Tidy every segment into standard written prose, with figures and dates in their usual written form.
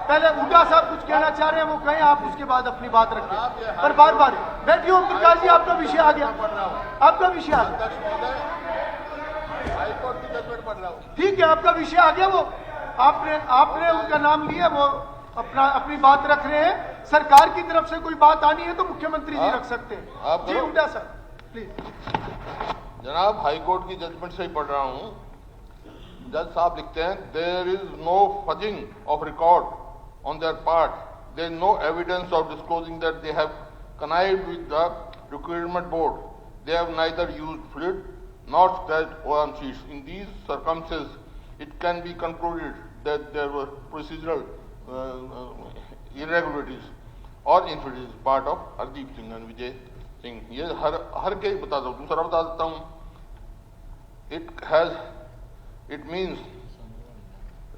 पहले हुड्डा साहब कुछ कहना चाह रहे हैं, वो कहें, आप उसके बाद अपनी बात रखें। पर बार बार बैठिए ओम प्रकाश जी, आपका विषय आ गया, आपका विषय आ गया। हाईकोर्ट की जजमेंट पढ़ रहा हूँ। ठीक है, आपका विषय आ गया। वो आपने उनका नाम लिया, वो अपनी बात रख रहे हैं। सरकार की तरफ से कोई बात आनी है तो मुख्यमंत्री जी रख सकते हैं। जी हुड्डा सर प्लीज। जनाब, हाईकोर्ट की जजमेंट से ही पढ़ रहा हूँ। जज साहब लिखते हैं, there is no fudging of record on their part. There is no evidence of disclosing that they have connived with the procurement board. They have neither used fluid nor scratched OM sheets. In these circumstances, it can be concluded that there were procedural irregularities or infidelities part of Hardeep Singh and Vijay Singh. ये हर के बता दो, दूसरा बता देता हूँ। It means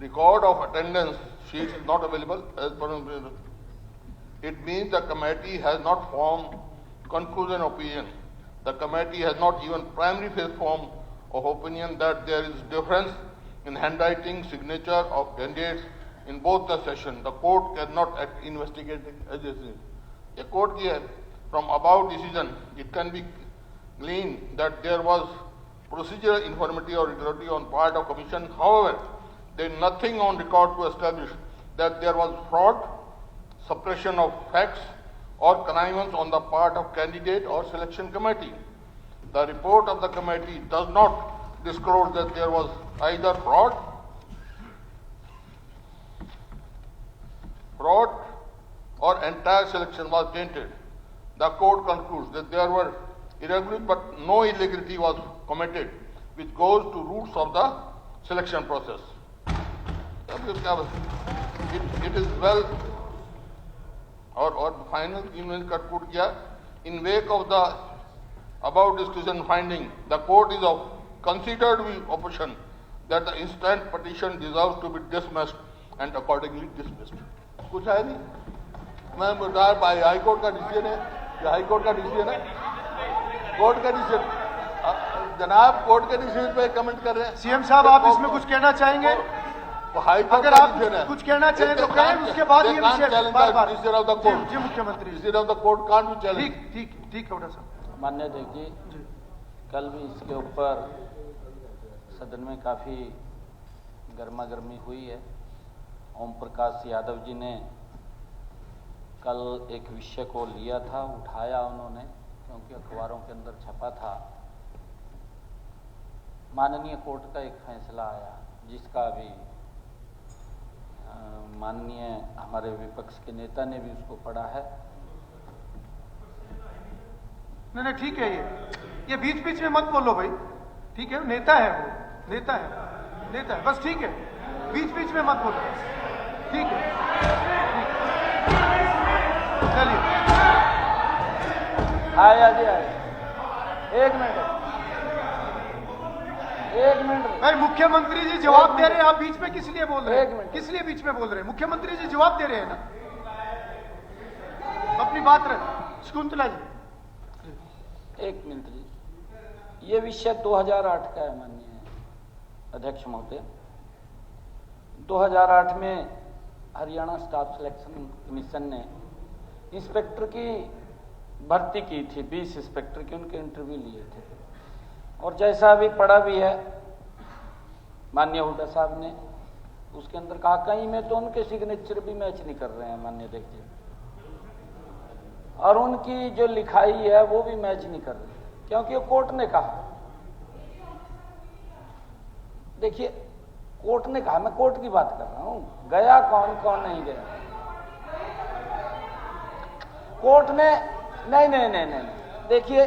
record of attendance sheet is not available as per. It means the committee has not formed conclusion opinion. The committee has not even primary phase form of opinion that there is difference in handwriting signature of candidates in both the session. The court cannot act investigating agency. The court here, from above decision, it can be gleaned that there was procedural infirmity or irregularity on part of commission. However, there is nothing on record to establish that there was fraud, suppression of facts, or connivance on the part of candidate or selection committee. The report of the committee does not disclose that there was either fraud or entire selection was tainted. The court concludes that there were irregularities but no illegality was committed, which goes to roots of the selection process. It is well or final email conclude किया. In wake of the above discussion finding, the court is of considered with opposition that the instant petition deserves to be dismissed and accordingly dismissed. कुछ है नहीं, मैं बता high court का decision है, high court का decision है, court का डिसीजन। जनाब, कोर्ट के डिसीजन पे कमेंट कर रहे हैं। सीएम साहब, आप इसमें कुछ कहना चाहेंगे? अगर आप कुछ कहना चाहें तो कहें, उसके बाद ये विषय बार-बार जी मुख्यमंत्री ठीक है साहब। मान्य देखिए, कल भी इसके ऊपर सदन में काफ़ी गर्मा गर्मी हुई है। ओम प्रकाश यादव जी ने कल एक विषय को लिया था, उठाया उन्होंने, क्योंकि अखबारों के अंदर छपा था। माननीय कोर्ट का एक फैसला आया, जिसका अभी माननीय हमारे विपक्ष के नेता ने भी उसको पढ़ा है। नहीं ठीक है, ये बीच बीच में मत बोलो भाई, ठीक है? नेता है वो, नेता है, बस ठीक है, बीच बीच में मत बोलो, ठीक है? चलिए, आए एक मिनट भाई, मुख्यमंत्री जी जवाब दे रहे हैं, आप बीच में किस लिए बोल रहे हैं? किस लिए बीच में बोल रहे हैं? मुख्यमंत्री जी जवाब दे रहे हैं ना, अपनी बात रख। शकुंतला जी, एक मिनट जी। ये विषय 2008 का है माननीय अध्यक्ष महोदय। 2008 में हरियाणा स्टाफ सिलेक्शन कमीशन ने इंस्पेक्टर की भर्ती की थी, 20 इंस्पेक्टर की, उनके इंटरव्यू लिए थे। और जैसा अभी पढ़ा भी है माननीय हुड्डा साहब ने, उसके अंदर कहा कहीं में तो उनके सिग्नेचर भी मैच नहीं कर रहे हैं माननीय अध्यक्ष जी, और उनकी जो लिखाई है वो भी मैच नहीं कर रही, क्योंकि वो कोर्ट ने कहा। देखिए, कोर्ट ने कहा, मैं कोर्ट की बात कर रहा हूं, गया कौन नहीं गया। कोर्ट ने नहीं, देखिए,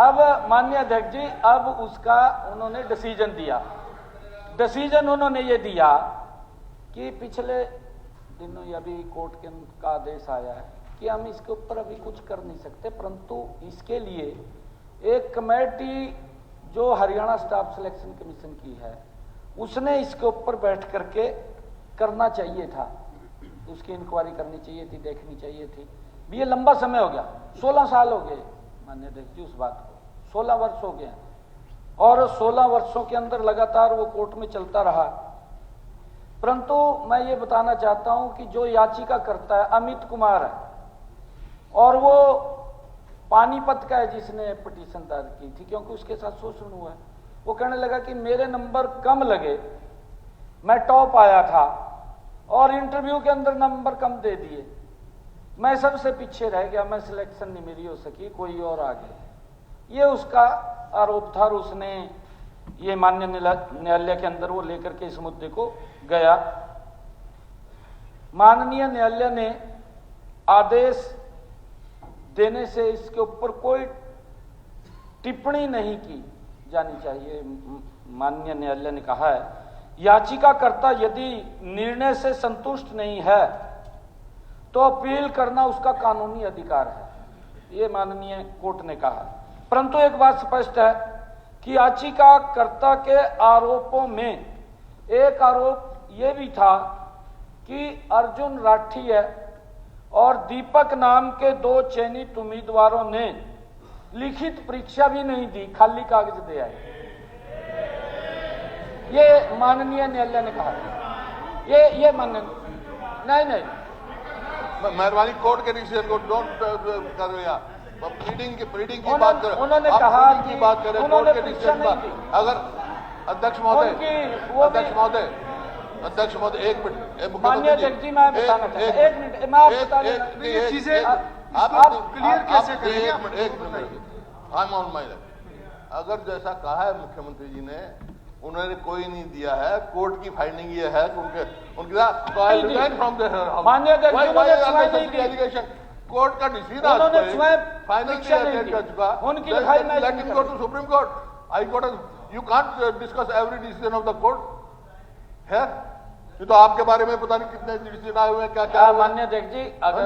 अब माननीय अध्यक्ष जी, अब उसका उन्होंने डिसीजन दिया। डिसीजन उन्होंने ये दिया कि पिछले दिनों अभी कोर्ट का आदेश आया है कि हम इसके ऊपर अभी कुछ कर नहीं सकते, परंतु इसके लिए एक कमेटी जो हरियाणा स्टाफ सिलेक्शन कमीशन की है, उसने इसके ऊपर बैठ करके करना चाहिए था, उसकी इंक्वायरी करनी चाहिए थी, देखनी चाहिए थी। ये लंबा समय हो गया, 16 साल हो गए माननीय अध्यक्ष जी उस बात को, 16 वर्ष हो गए, और 16 वर्षों के अंदर लगातार वो कोर्ट में चलता रहा। परंतु मैं ये बताना चाहता हूं कि जो याचिका करता है अमित कुमार है, और वो पानीपत का है जिसने पिटीशन दायर की थी, क्योंकि उसके साथ शोषण हुआ है। वो कहने लगा कि मेरे नंबर कम लगे, मैं टॉप आया था और इंटरव्यू के अंदर नंबर कम दे दिए, मैं सबसे पीछे रह गया, मैं सिलेक्शन नहीं मेरी हो सकी, कोई और आ गया। ये उसका आरोप था और उसने ये माननीय न्यायालय के अंदर वो लेकर के इस मुद्दे को गया। माननीय न्यायालय ने आदेश देने से इसके ऊपर कोई टिप्पणी नहीं की जानी चाहिए। माननीय न्यायालय ने कहा है याचिकाकर्ता यदि निर्णय से संतुष्ट नहीं है तो अपील करना उसका कानूनी अधिकार है, ये माननीय कोर्ट ने कहा। परंतु एक बात स्पष्ट है कि याचिकाकर्ता के आरोपों में एक आरोप यह भी था कि अर्जुन राठी और दीपक नाम के 2 चयनित उम्मीदवारों ने लिखित परीक्षा भी नहीं दी, खाली कागज दे आए। ये माननीय न्यायालय ने कहा। ये माननीय नहीं मेहरबानी कोर्ट के डिसीजन को डोंट करो यार। प्लीडिंग की बात करें, उन्होंने कहा की बात करें कोर्ट के डिसीजन पर। अगर अध्यक्ष महोदय एक मिनट, माननीय अध्यक्ष जी मैं बताना चाहता हूं, एक मिनट मैं आप बता दें ये चीजें आप क्लियर कैसे करेंगे? एक minute, I am on my line. अगर जैसा कहा है मुख्यमंत्री जी ने, उन्होंने कोई नहीं दिया है, कोर्ट की फाइंडिंग ये है कि माननीय एलिगेशन कोर्ट का डिसीजन उनकी लिखाई मैं let him go to supreme court, high court. You can't discuss every decision of the court है। ये तो आपके बारे में पता नहीं कितने डिसीजन आए हुए हैं, क्या क्या। माननीय अध्यक्ष जी अगर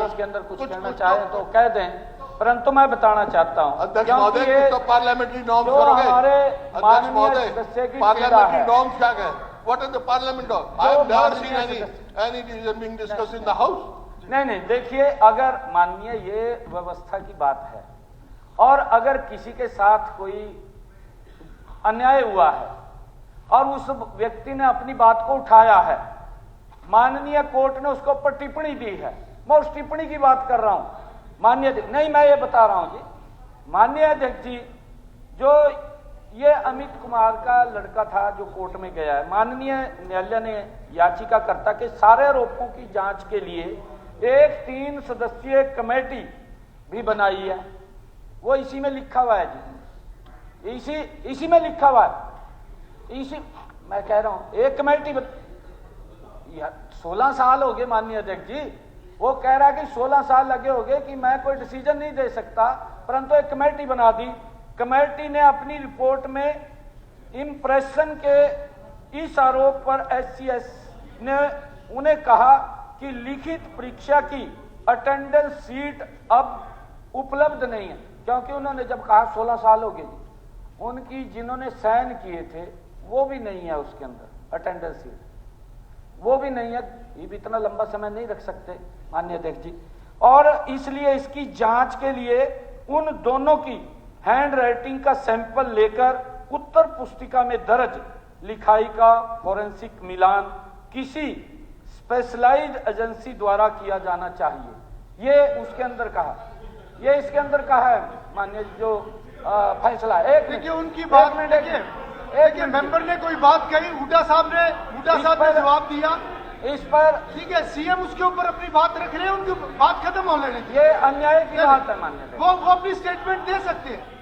इसके अंदर कुछ कहना चाहें तो कह दें, परंतु मैं बताना चाहता हूं अध्यक्ष महोदय तो पार्लियामेंटरी नॉर्म्स करोगे। अध्यक्ष महोदय पार्लियामेंटरी नॉर्म्स क्या है? What is the parliament norm? I have never seen any decision being discussed in the house. नहीं देखिए, अगर माननीय ये व्यवस्था की बात है और अगर किसी के साथ कोई अन्याय हुआ है और उस व्यक्ति ने अपनी बात को उठाया है, माननीय कोर्ट ने उसके ऊपर टिप्पणी दी है, मैं उस टिप्पणी की बात कर रहा हूं। माननीय नहीं, मैं ये बता रहा हूं जी, माननीय अध्यक्ष जी, जो ये अमित कुमार का लड़का था जो कोर्ट में गया है, माननीय न्यायालय ने याचिकाकर्ता के सारे आरोपों की जांच के लिए एक 3 सदस्यीय कमेटी भी बनाई है। वो इसी में लिखा हुआ है जी, इसी में लिखा हुआ है। इसी मैं कह रहा हूं एक कमेटी 16 साल हो गए माननीय अध्यक्ष जी, वो कह रहा है कि 16 साल लगे हो गए कि मैं कोई डिसीजन नहीं दे सकता, परंतु एक कमेटी बना दी। कमेटी ने अपनी रिपोर्ट में इंप्रेशन के इस आरोप पर एससीएस ने उन्हें कहा कि लिखित परीक्षा की अटेंडेंस सीट अब उपलब्ध नहीं है, क्योंकि उन्होंने जब कहा 16 साल हो गए, उनकी जिन्होंने साइन किए थे वो भी नहीं है उसके अंदर अटेंडेंस सीट, वो भी नहीं है। ये भी इतना लंबा समय नहीं रख सकते माननीय अध्यक्ष जी, और इसलिए इसकी जांच के लिए उन दोनों की हैंड राइटिंग का सैंपल लेकर उत्तर पुस्तिका में दर्ज लिखाई का फोरेंसिक मिलान किसी स्पेशलाइज्ड एजेंसी द्वारा किया जाना चाहिए। ये उसके अंदर कहा, ये इसके अंदर कहा है माननीय जो फैसला है। देखिए उनकी बात में देखिए मेंबर ने कोई बात कही, हुड्डा साहब ने जवाब दिया इस पर, ठीक है, सीएम उसके ऊपर अपनी बात रख रहे हैं, उनकी बात खत्म हो लेने दीजिए। ये अन्याय की बात है माननीय, वो अपनी स्टेटमेंट दे सकते हैं।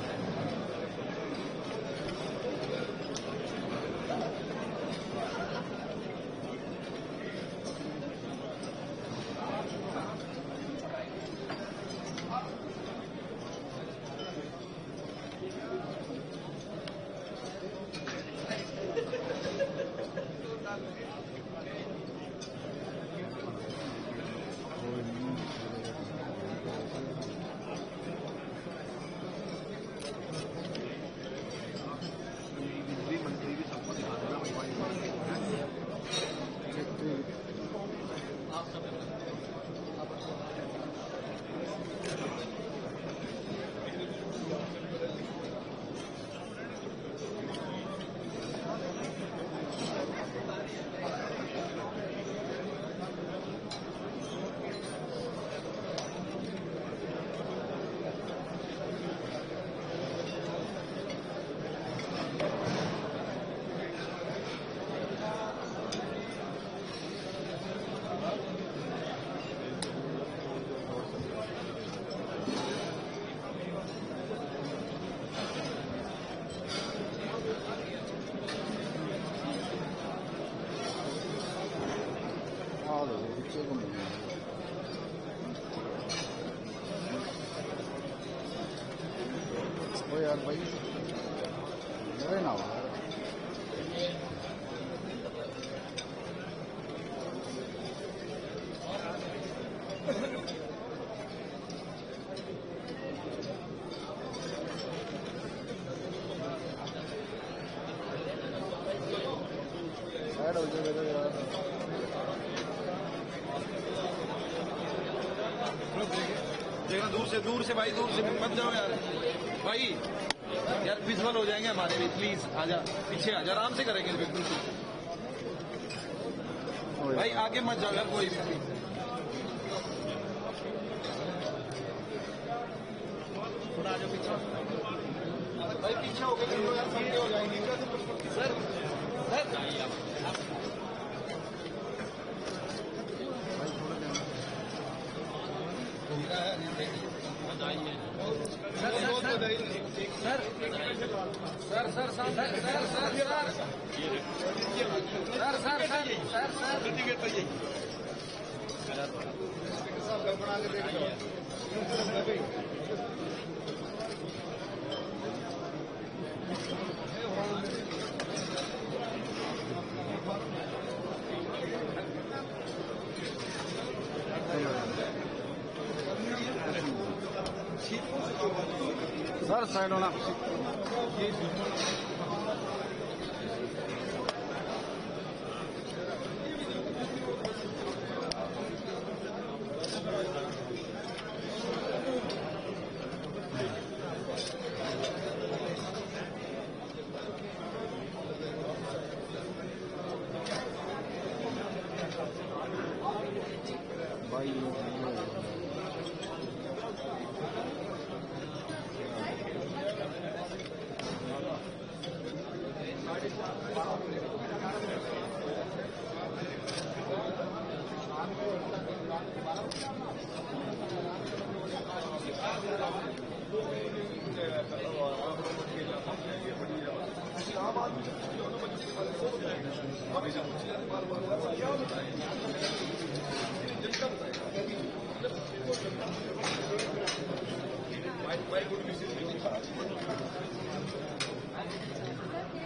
देखो पीछे को नहीं ओ यार भाई मेरे ना हो साइड हो जाएगा यार देखना दूर से भाई, दूर से मत जाओ यार भाई, यार विजुअल हो जाएंगे हमारे भी, प्लीज आजा, पीछे आजा, आराम से करेंगे बिल्कुल भाई, आगे मत जाओ यार कोई भी, थोड़ा आ जाओ पीछे भाई, पीछे हो गए यार, सामने हो जाएंगे सर सर साइड होना भाई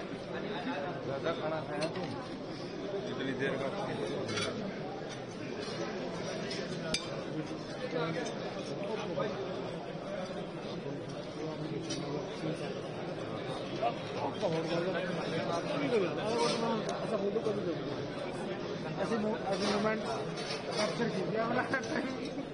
ज्यादा खाना खाया तुम इतनी देर का ऐसे मोमेंट कैप्चर कीजिए